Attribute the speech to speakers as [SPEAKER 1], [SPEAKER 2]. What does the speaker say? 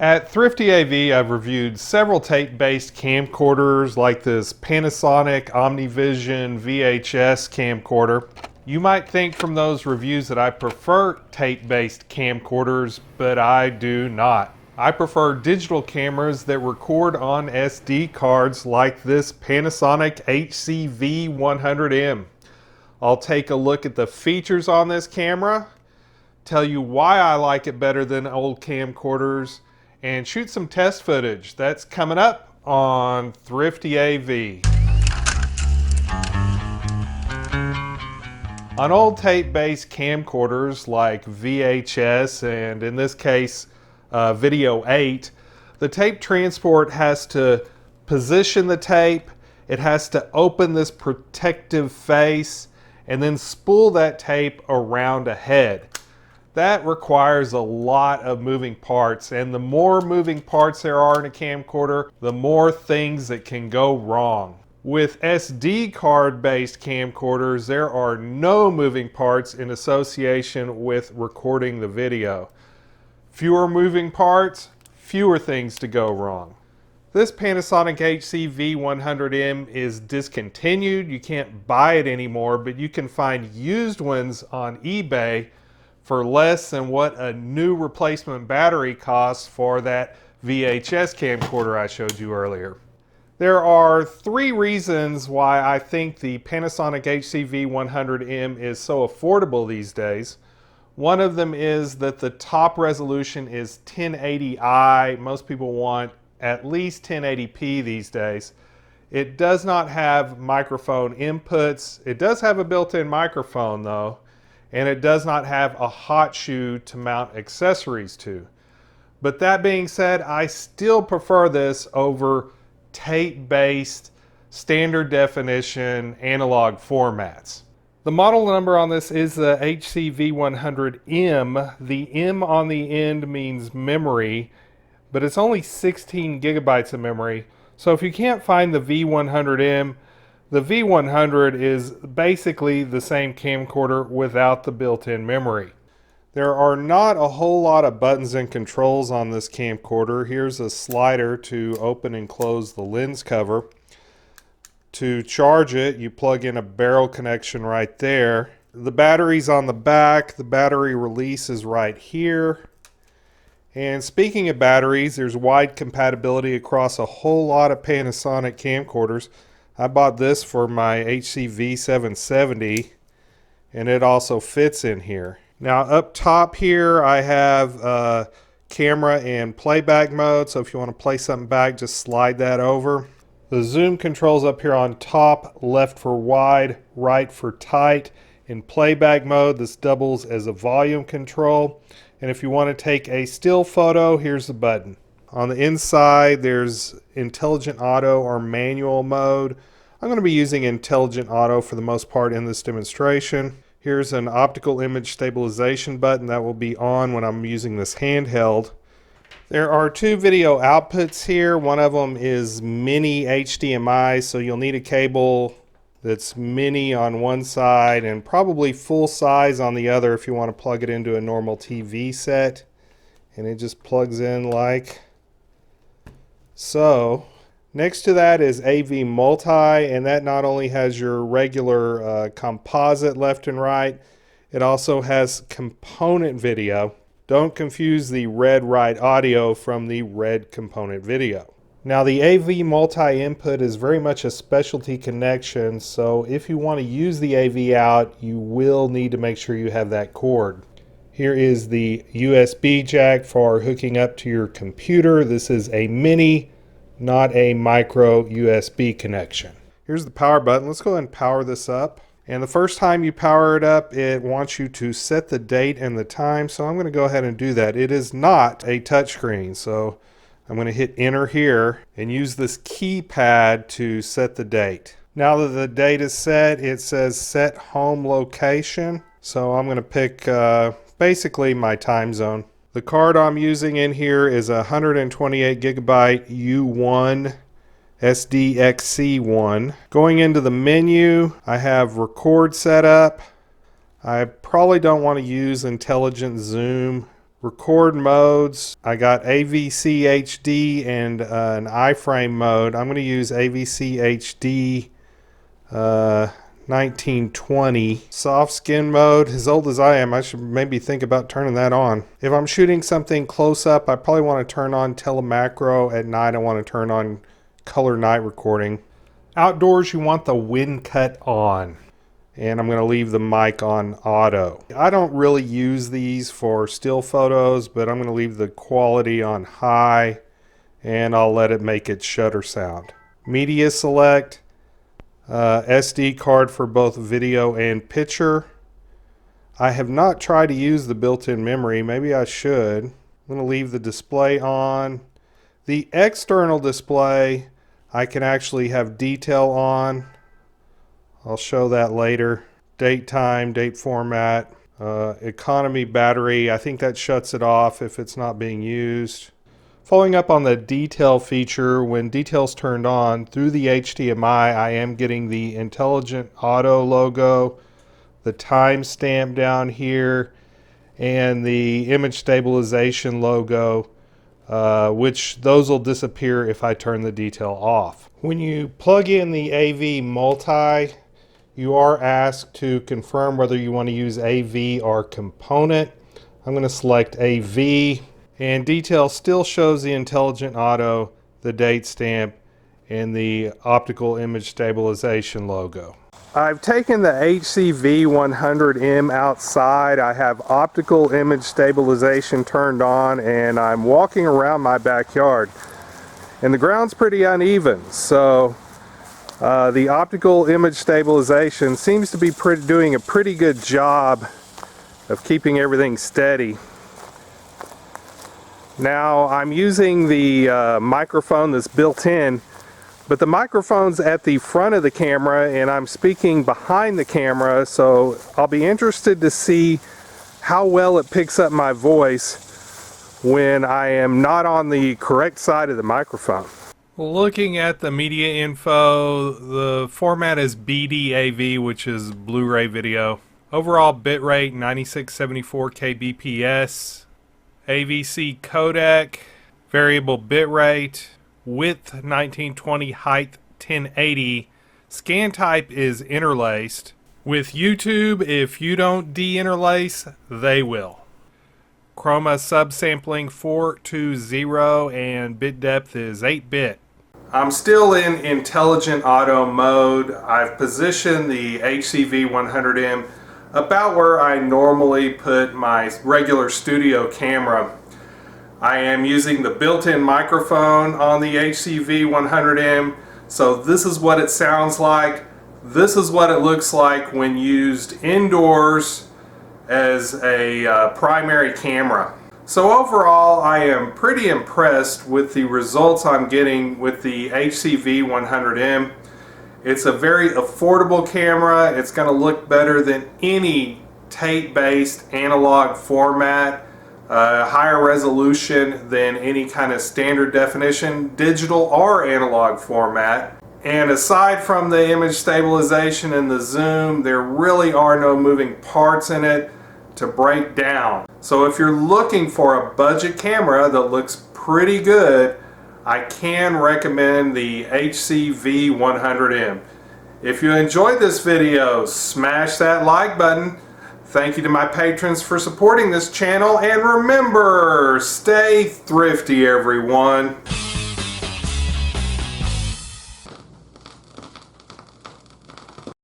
[SPEAKER 1] At ThriftyAV, I've reviewed several tape-based camcorders like this Panasonic OmniVision VHS camcorder. You might think from those reviews that I prefer tape-based camcorders, but I do not. I prefer digital cameras that record on SD cards like this Panasonic HC-V100M. I'll take a look at the features on this camera, tell you why I like it better than old camcorders, and shoot some test footage. That's coming up on ThriftyAV. On old tape-based camcorders like VHS and in this case Video 8, the tape transport has to position the tape, it has to open this protective face, and then spool that tape around a head. That requires a lot of moving parts, and the more moving parts there are in a camcorder, the more things that can go wrong. With SD card based camcorders, there are no moving parts in association with recording the video. Fewer moving parts, fewer things to go wrong. This Panasonic HC-V100M is discontinued. You can't buy it anymore, but you can find used ones on eBay for less than what a new replacement battery costs for that VHS camcorder I showed you earlier. There are three reasons why I think the Panasonic HC-V100M is so affordable these days. One of them is that the top resolution is 1080i. Most people want at least 1080p these days. It does not have microphone inputs. It does have a built-in microphone though, and it does not have a hot shoe to mount accessories to. But that being said, I still prefer this over tape-based standard definition analog formats. The model number on this is the HC-V100M. The M on the end means memory, but it's only 16 gigabytes of memory. So if you can't find the V100M, the V100 is basically the same camcorder without the built-in memory. There are not a whole lot of buttons and controls on this camcorder. Here's a slider to open and close the lens cover. To charge it, you plug in a barrel connection right there. The battery's on the back. The battery release is right here. And speaking of batteries, there's wide compatibility across a whole lot of Panasonic camcorders. I bought this for my HC-V770, and it also fits in here. Now up top here I have camera and playback mode, so if you want to play something back, just slide that over. The zoom controls up here on top, left for wide, right for tight. In playback mode, this doubles as a volume control. And if you want to take a still photo, here's the button. On the inside, there's intelligent auto or manual mode. I'm going to be using intelligent auto for the most part in this demonstration. Here's an optical image stabilization button that will be on when I'm using this handheld. There are two video outputs here. One of them is mini HDMI, so you'll need a cable that's mini on one side and probably full size on the other if you want to plug it into a normal TV set. And it just plugs in like so. Next to that is AV Multi, and that not only has your regular composite left and right, it also has component video. Don't confuse the red right audio from the red component video. Now the AV Multi input is very much a specialty connection, so if you want to use the AV out, you will need to make sure you have that cord. Here is the USB jack for hooking up to your computer. This is a mini, not a micro USB connection. Here's the power button. Let's go ahead and power this up. And the first time you power it up, it wants you to set the date and the time. So I'm going to go ahead and do that. It is not a touchscreen. So I'm going to hit enter here and use this keypad to set the date. Now that the date is set, it says set home location. So I'm going to pick basically my time zone. The card I'm using in here is a 128 gigabyte U1 SDXC1. Going into the menu, I have record set up. I probably don't want to use intelligent zoom Record modes, I got AVC HD and an iframe mode. I'm going to use AVC HD 1920. Soft skin mode, as old as I am, I should maybe think about turning that on. If I'm shooting something close up, I probably want to turn on telemacro. At night I want to turn on color night recording. Outdoors you want the wind cut on. And I'm going to leave the mic on auto. I don't really use these for still photos, but I'm going to leave the quality on high and I'll let it make its shutter sound. Media select, SD card for both video and picture. I have not tried to use the built-in memory. Maybe I should. I'm going to leave the display on. The external display I can actually have detail on. I'll show that later. Date time, date format, economy battery. I think that shuts it off if it's not being used. Following up on the detail feature, when detail's turned on through the HDMI, I am getting the Intelligent Auto logo, the timestamp down here, and the image stabilization logo, which those will disappear if I turn the detail off. When you plug in the AV multi, you are asked to confirm whether you want to use AV or component. I'm going to select AV, and detail still shows the Intelligent Auto, the date stamp, and the optical image stabilization logo. I've taken the HC-V100M outside. I have optical image stabilization turned on, and I'm walking around my backyard. And the ground's pretty uneven, so the optical image stabilization seems to be doing a pretty good job of keeping everything steady. Now I'm using the microphone that's built in, but the microphone's at the front of the camera and I'm speaking behind the camera, so I'll be interested to see how well it picks up my voice when I am not on the correct side of the microphone. Looking at the media info, the format is BDAV, which is Blu-ray video. Overall bitrate 9674 kbps. AVC codec, variable bitrate, width 1920, height 1080. Scan type is interlaced. With YouTube, if you don't de-interlace, they will. Chroma subsampling 420 and bit depth is 8-bit. I'm still in Intelligent Auto mode. I've positioned the HC-V100M about where I normally put my regular studio camera. I am using the built-in microphone on the HC-V100M, so this is what it sounds like. This is what it looks like when used indoors as a primary camera. So overall, I am pretty impressed with the results I'm getting with the HC-V100M. It's a very affordable camera. It's going to look better than any tape-based analog format, higher resolution than any kind of standard definition, digital or analog format. And aside from the image stabilization and the zoom, there really are no moving parts in it to break down. So if you're looking for a budget camera that looks pretty good, I can recommend the HC-V100M. If you enjoyed this video, smash that like button. Thank you to my patrons for supporting this channel, and remember, stay thrifty, everyone.